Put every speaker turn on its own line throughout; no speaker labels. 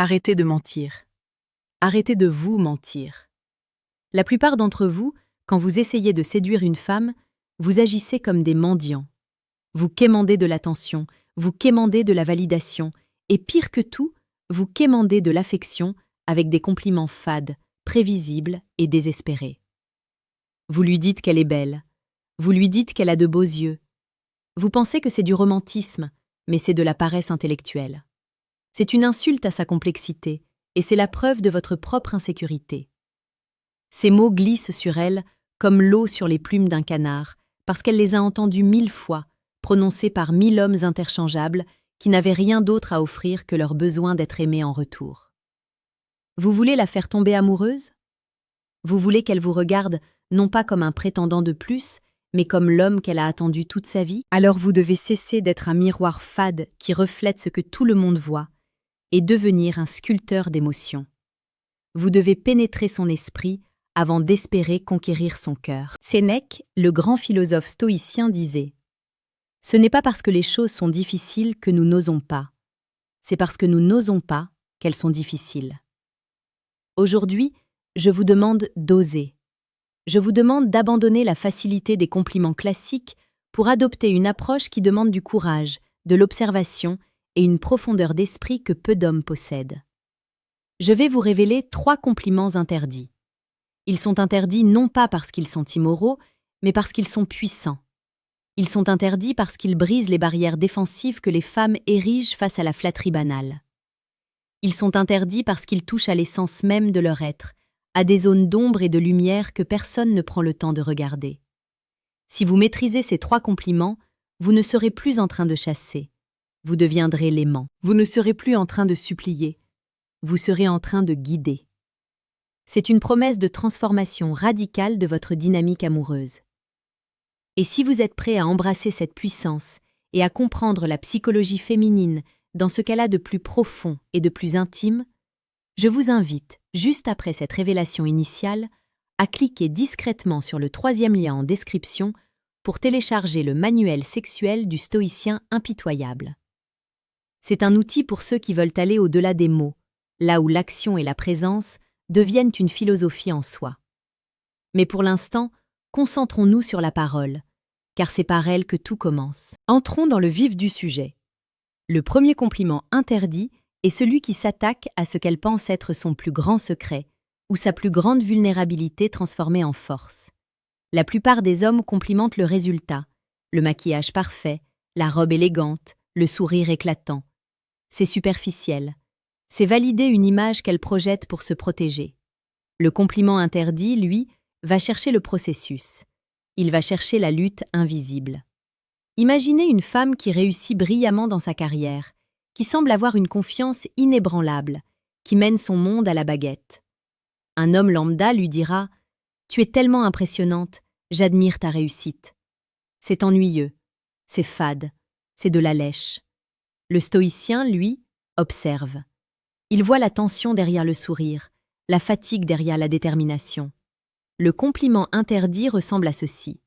Arrêtez de mentir. Arrêtez de vous mentir. La plupart d'entre vous, quand vous essayez de séduire une femme, vous agissez comme des mendiants. Vous quémandez de l'attention, vous quémandez de la validation, et pire que tout, vous quémandez de l'affection avec des compliments fades, prévisibles et désespérés. Vous lui dites qu'elle est belle, vous lui dites qu'elle a de beaux yeux. Vous pensez que c'est du romantisme, mais c'est de la paresse intellectuelle. C'est une insulte à sa complexité, et c'est la preuve de votre propre insécurité. Ces mots glissent sur elle comme l'eau sur les plumes d'un canard, parce qu'elle les a entendus 1000 fois, prononcés par 1000 hommes interchangeables qui n'avaient rien d'autre à offrir que leur besoin d'être aimés en retour. Vous voulez la faire tomber amoureuse? Vous voulez qu'elle vous regarde non pas comme un prétendant de plus, mais comme l'homme qu'elle a attendu toute sa vie? Alors vous devez cesser d'être un miroir fade qui reflète ce que tout le monde voit, et devenir un sculpteur d'émotions. Vous devez pénétrer son esprit avant d'espérer conquérir son cœur. Sénèque, le grand philosophe stoïcien, disait « Ce n'est pas parce que les choses sont difficiles que nous n'osons pas, c'est parce que nous n'osons pas qu'elles sont difficiles. » Aujourd'hui, je vous demande d'oser. Je vous demande d'abandonner la facilité des compliments classiques pour adopter une approche qui demande du courage, de l'observation et une profondeur d'esprit que peu d'hommes possèdent. Je vais vous révéler 3 compliments interdits. Ils sont interdits non pas parce qu'ils sont immoraux, mais parce qu'ils sont puissants. Ils sont interdits parce qu'ils brisent les barrières défensives que les femmes érigent face à la flatterie banale. Ils sont interdits parce qu'ils touchent à l'essence même de leur être, à des zones d'ombre et de lumière que personne ne prend le temps de regarder. Si vous maîtrisez ces 3 compliments, vous ne serez plus en train de chasser. Vous deviendrez l'aimant. Vous ne serez plus en train de supplier. Vous serez en train de guider. C'est une promesse de transformation radicale de votre dynamique amoureuse. Et si vous êtes prêt à embrasser cette puissance et à comprendre la psychologie féminine dans ce qu'elle a de plus profond et de plus intime, je vous invite, juste après cette révélation initiale, à cliquer discrètement sur le 3e lien en description pour télécharger le manuel sexuel du stoïcien impitoyable. C'est un outil pour ceux qui veulent aller au-delà des mots, là où l'action et la présence deviennent une philosophie en soi. Mais pour l'instant, concentrons-nous sur la parole, car c'est par elle que tout commence. Entrons dans le vif du sujet. Le premier compliment interdit est celui qui s'attaque à ce qu'elle pense être son plus grand secret ou sa plus grande vulnérabilité transformée en force. La plupart des hommes complimentent le résultat, le maquillage parfait, la robe élégante, le sourire éclatant. C'est superficiel. C'est valider une image qu'elle projette pour se protéger. Le compliment interdit, lui, va chercher le processus. Il va chercher la lutte invisible. Imaginez une femme qui réussit brillamment dans sa carrière, qui semble avoir une confiance inébranlable, qui mène son monde à la baguette. Un homme lambda lui dira « Tu es tellement impressionnante, j'admire ta réussite. » C'est ennuyeux, c'est fade, c'est de la lèche. Le stoïcien, lui, observe. Il voit la tension derrière le sourire, la fatigue derrière la détermination. Le compliment interdit ressemble à ceci.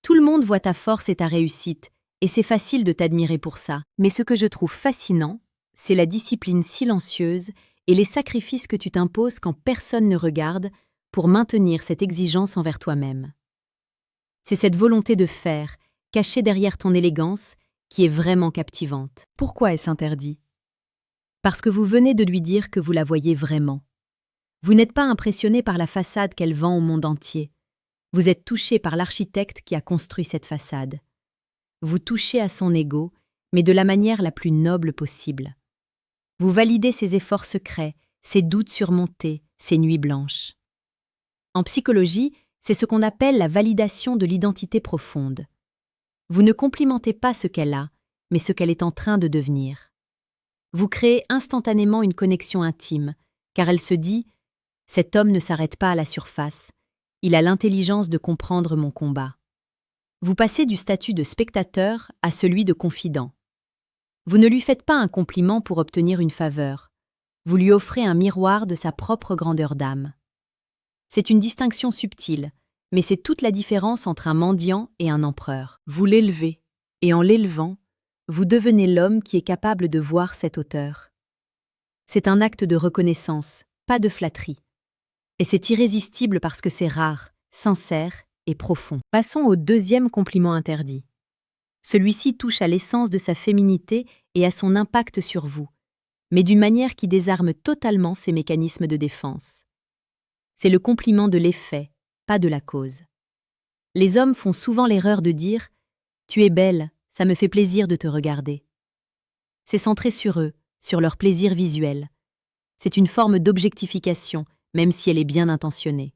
Tout le monde voit ta force et ta réussite, et c'est facile de t'admirer pour ça. Mais ce que je trouve fascinant, c'est la discipline silencieuse et les sacrifices que tu t'imposes quand personne ne regarde pour maintenir cette exigence envers toi-même. C'est cette volonté de faire, cachée derrière ton élégance, qui est vraiment captivante. Pourquoi est-ce interdit? Parce que vous venez de lui dire que vous la voyez vraiment. Vous n'êtes pas impressionné par la façade qu'elle vend au monde entier. Vous êtes touché par l'architecte qui a construit cette façade. Vous touchez à son ego, mais de la manière la plus noble possible. Vous validez ses efforts secrets, ses doutes surmontés, ses nuits blanches. En psychologie, c'est ce qu'on appelle la validation de l'identité profonde. Vous ne complimentez pas ce qu'elle a, mais ce qu'elle est en train de devenir. Vous créez instantanément une connexion intime, car elle se dit « Cet homme ne s'arrête pas à la surface, il a l'intelligence de comprendre mon combat. » Vous passez du statut de spectateur à celui de confident. Vous ne lui faites pas un compliment pour obtenir une faveur, vous lui offrez un miroir de sa propre grandeur d'âme. C'est une distinction subtile, mais c'est toute la différence entre un mendiant et un empereur. Vous l'élevez, et en l'élevant, vous devenez l'homme qui est capable de voir cette hauteur. C'est un acte de reconnaissance, pas de flatterie. Et c'est irrésistible parce que c'est rare, sincère et profond. Passons au deuxième compliment interdit. Celui-ci touche à l'essence de sa féminité et à son impact sur vous, mais d'une manière qui désarme totalement ses mécanismes de défense. C'est le compliment de l'effet, pas de la cause. Les hommes font souvent l'erreur de dire « Tu es belle, ça me fait plaisir de te regarder ». C'est centré sur eux, sur leur plaisir visuel. C'est une forme d'objectification, même si elle est bien intentionnée.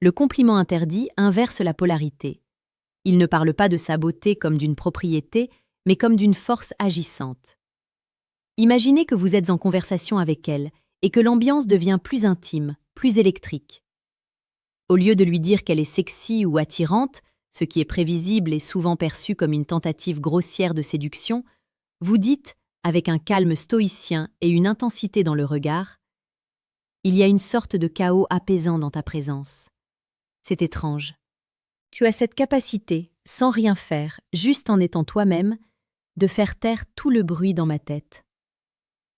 Le compliment interdit inverse la polarité. Il ne parle pas de sa beauté comme d'une propriété, mais comme d'une force agissante. Imaginez que vous êtes en conversation avec elle et que l'ambiance devient plus intime, plus électrique. Au lieu de lui dire qu'elle est sexy ou attirante, ce qui est prévisible et souvent perçu comme une tentative grossière de séduction, vous dites, avec un calme stoïcien et une intensité dans le regard, « Il y a une sorte de chaos apaisant dans ta présence. C'est étrange. Tu as cette capacité, sans rien faire, juste en étant toi-même, de faire taire tout le bruit dans ma tête.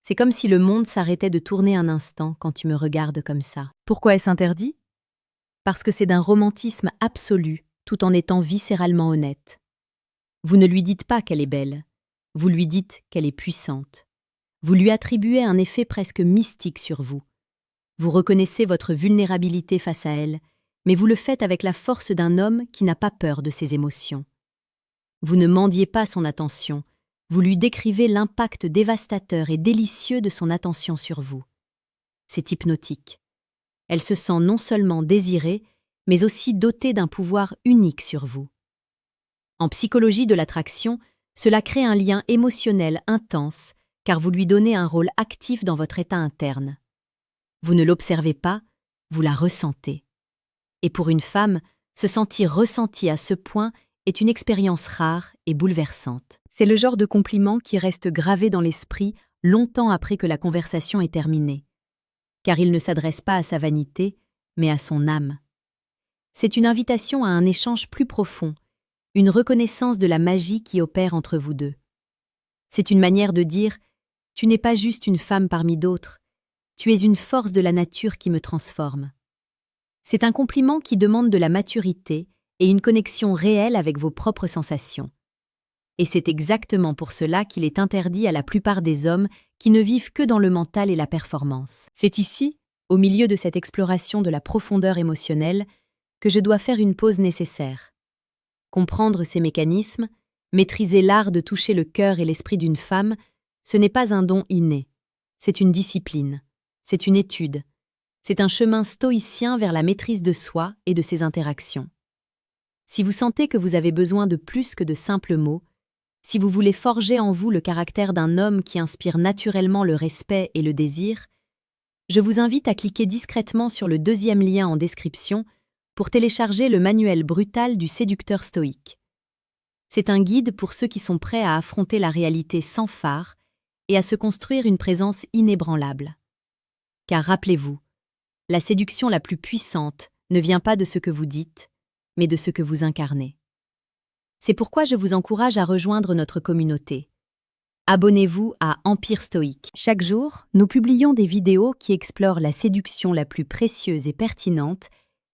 C'est comme si le monde s'arrêtait de tourner un instant quand tu me regardes comme ça. » Pourquoi est-ce interdit? Parce que c'est d'un romantisme absolu, tout en étant viscéralement honnête. Vous ne lui dites pas qu'elle est belle, vous lui dites qu'elle est puissante. Vous lui attribuez un effet presque mystique sur vous. Vous reconnaissez votre vulnérabilité face à elle, mais vous le faites avec la force d'un homme qui n'a pas peur de ses émotions. Vous ne mendiez pas son attention, vous lui décrivez l'impact dévastateur et délicieux de son attention sur vous. C'est hypnotique. Elle se sent non seulement désirée, mais aussi dotée d'un pouvoir unique sur vous. En psychologie de l'attraction, cela crée un lien émotionnel intense, car vous lui donnez un rôle actif dans votre état interne. Vous ne l'observez pas, vous la ressentez. Et pour une femme, se sentir ressentie à ce point est une expérience rare et bouleversante. C'est le genre de compliment qui reste gravé dans l'esprit longtemps après que la conversation est terminée. Car il ne s'adresse pas à sa vanité, mais à son âme. C'est une invitation à un échange plus profond, une reconnaissance de la magie qui opère entre vous deux. C'est une manière de dire « Tu n'es pas juste une femme parmi d'autres, tu es une force de la nature qui me transforme ». C'est un compliment qui demande de la maturité et une connexion réelle avec vos propres sensations. Et c'est exactement pour cela qu'il est interdit à la plupart des hommes qui ne vivent que dans le mental et la performance. C'est ici, au milieu de cette exploration de la profondeur émotionnelle, que je dois faire une pause nécessaire. Comprendre ces mécanismes, maîtriser l'art de toucher le cœur et l'esprit d'une femme, ce n'est pas un don inné. C'est une discipline, c'est une étude, c'est un chemin stoïcien vers la maîtrise de soi et de ses interactions. Si vous sentez que vous avez besoin de plus que de simples mots, si vous voulez forger en vous le caractère d'un homme qui inspire naturellement le respect et le désir, je vous invite à cliquer discrètement sur le deuxième lien en description pour télécharger le manuel brutal du séducteur stoïque. C'est un guide pour ceux qui sont prêts à affronter la réalité sans phare et à se construire une présence inébranlable. Car rappelez-vous, la séduction la plus puissante ne vient pas de ce que vous dites, mais de ce que vous incarnez. C'est pourquoi je vous encourage à rejoindre notre communauté. Abonnez-vous à Empire Stoïque. Chaque jour, nous publions des vidéos qui explorent la séduction la plus précieuse et pertinente,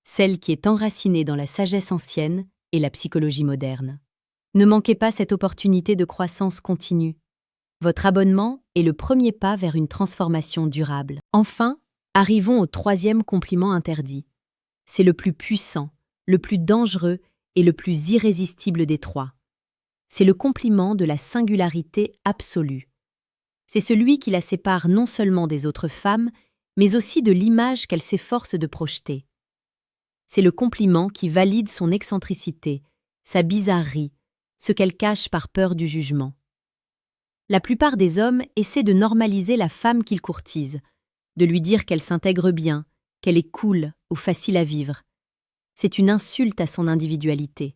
celle qui est enracinée dans la sagesse ancienne et la psychologie moderne. Ne manquez pas cette opportunité de croissance continue. Votre abonnement est le premier pas vers une transformation durable. Enfin, arrivons au troisième compliment interdit. C'est le plus puissant, le plus dangereux et le plus irrésistible des trois. C'est le compliment de la singularité absolue. C'est celui qui la sépare non seulement des autres femmes, mais aussi de l'image qu'elle s'efforce de projeter. C'est le compliment qui valide son excentricité, sa bizarrerie, ce qu'elle cache par peur du jugement. La plupart des hommes essaient de normaliser la femme qu'ils courtisent, de lui dire qu'elle s'intègre bien, qu'elle est cool ou facile à vivre. C'est une insulte à son individualité.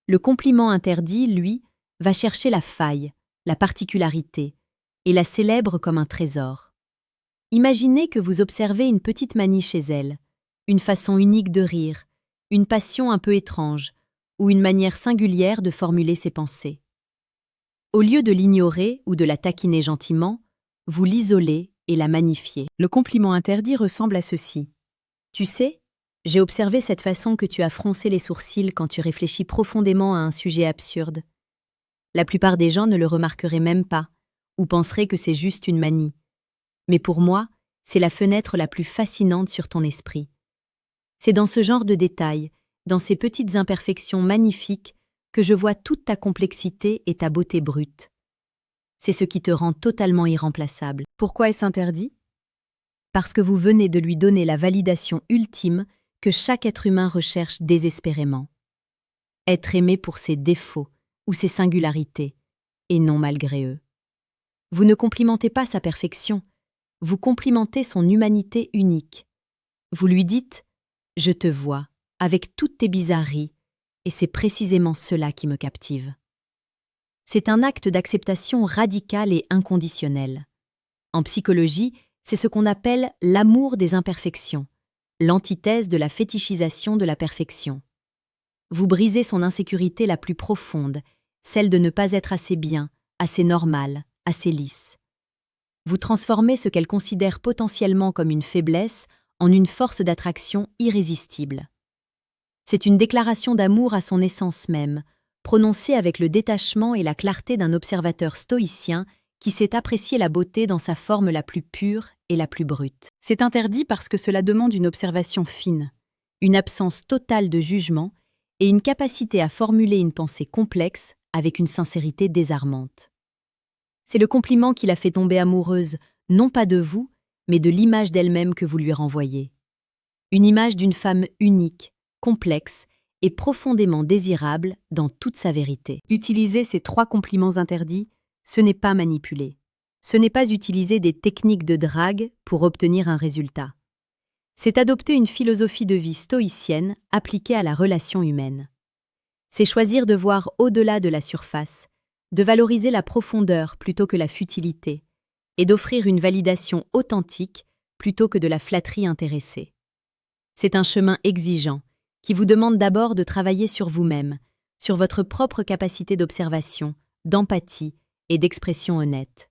Le compliment interdit, lui, va chercher la faille, la particularité, et la célèbre comme un trésor. Imaginez que vous observez une petite manie chez elle, une façon unique de rire, une passion un peu étrange, ou une manière singulière de formuler ses pensées. Au lieu de l'ignorer ou de la taquiner gentiment, vous l'isolez et la magnifiez. Le compliment interdit ressemble à ceci. Tu sais, j'ai observé cette façon que tu as froncé les sourcils quand tu réfléchis profondément à un sujet absurde. La plupart des gens ne le remarqueraient même pas, ou penseraient que c'est juste une manie. Mais pour moi, c'est la fenêtre la plus fascinante sur ton esprit. C'est dans ce genre de détails, dans ces petites imperfections magnifiques, que je vois toute ta complexité et ta beauté brute. C'est ce qui te rend totalement irremplaçable. Pourquoi est-ce interdit? Parce que vous venez de lui donner la validation ultime que chaque être humain recherche désespérément. Être aimé pour ses défauts ou ses singularités, et non malgré eux. Vous ne complimentez pas sa perfection, vous complimentez son humanité unique. Vous lui dites « Je te vois, avec toutes tes bizarreries, et c'est précisément cela qui me captive. » C'est un acte d'acceptation radicale et inconditionnelle. En psychologie, c'est ce qu'on appelle l'amour des imperfections, l'antithèse de la fétichisation de la perfection. Vous brisez son insécurité la plus profonde, celle de ne pas être assez bien, assez normale, assez lisse. Vous transformez ce qu'elle considère potentiellement comme une faiblesse en une force d'attraction irrésistible. C'est une déclaration d'amour à son essence même, prononcée avec le détachement et la clarté d'un observateur stoïcien qui sait apprécier la beauté dans sa forme la plus pure et la plus brute. C'est interdit parce que cela demande une observation fine, une absence totale de jugement et une capacité à formuler une pensée complexe avec une sincérité désarmante. C'est le compliment qui la fait tomber amoureuse, non pas de vous, mais de l'image d'elle-même que vous lui renvoyez. Une image d'une femme unique, complexe et profondément désirable dans toute sa vérité. Utiliser ces 3 compliments interdits, ce n'est pas manipuler. Ce n'est pas utiliser des techniques de drague pour obtenir un résultat. C'est adopter une philosophie de vie stoïcienne appliquée à la relation humaine. C'est choisir de voir au-delà de la surface, de valoriser la profondeur plutôt que la futilité, et d'offrir une validation authentique plutôt que de la flatterie intéressée. C'est un chemin exigeant, qui vous demande d'abord de travailler sur vous-même, sur votre propre capacité d'observation, d'empathie et d'expression honnête.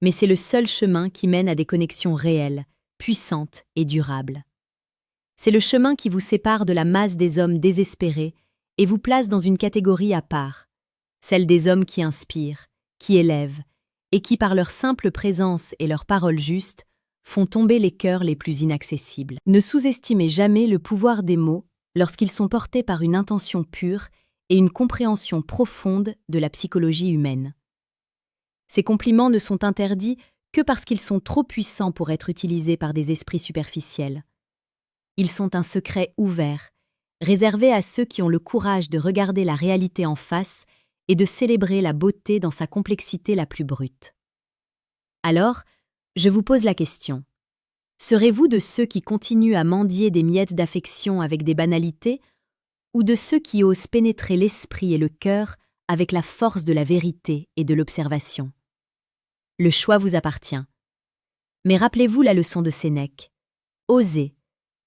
Mais c'est le seul chemin qui mène à des connexions réelles, puissantes et durables. C'est le chemin qui vous sépare de la masse des hommes désespérés et vous place dans une catégorie à part, celle des hommes qui inspirent, qui élèvent, et qui par leur simple présence et leurs paroles justes, font tomber les cœurs les plus inaccessibles. Ne sous-estimez jamais le pouvoir des mots lorsqu'ils sont portés par une intention pure et une compréhension profonde de la psychologie humaine. Ces compliments ne sont interdits que parce qu'ils sont trop puissants pour être utilisés par des esprits superficiels. Ils sont un secret ouvert, réservé à ceux qui ont le courage de regarder la réalité en face et de célébrer la beauté dans sa complexité la plus brute. Alors, je vous pose la question. Serez-vous de ceux qui continuent à mendier des miettes d'affection avec des banalités ou de ceux qui osent pénétrer l'esprit et le cœur avec la force de la vérité et de l'observation? Le choix vous appartient. Mais rappelez-vous la leçon de Sénèque. Osez,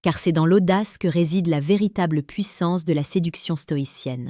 car c'est dans l'audace que réside la véritable puissance de la séduction stoïcienne.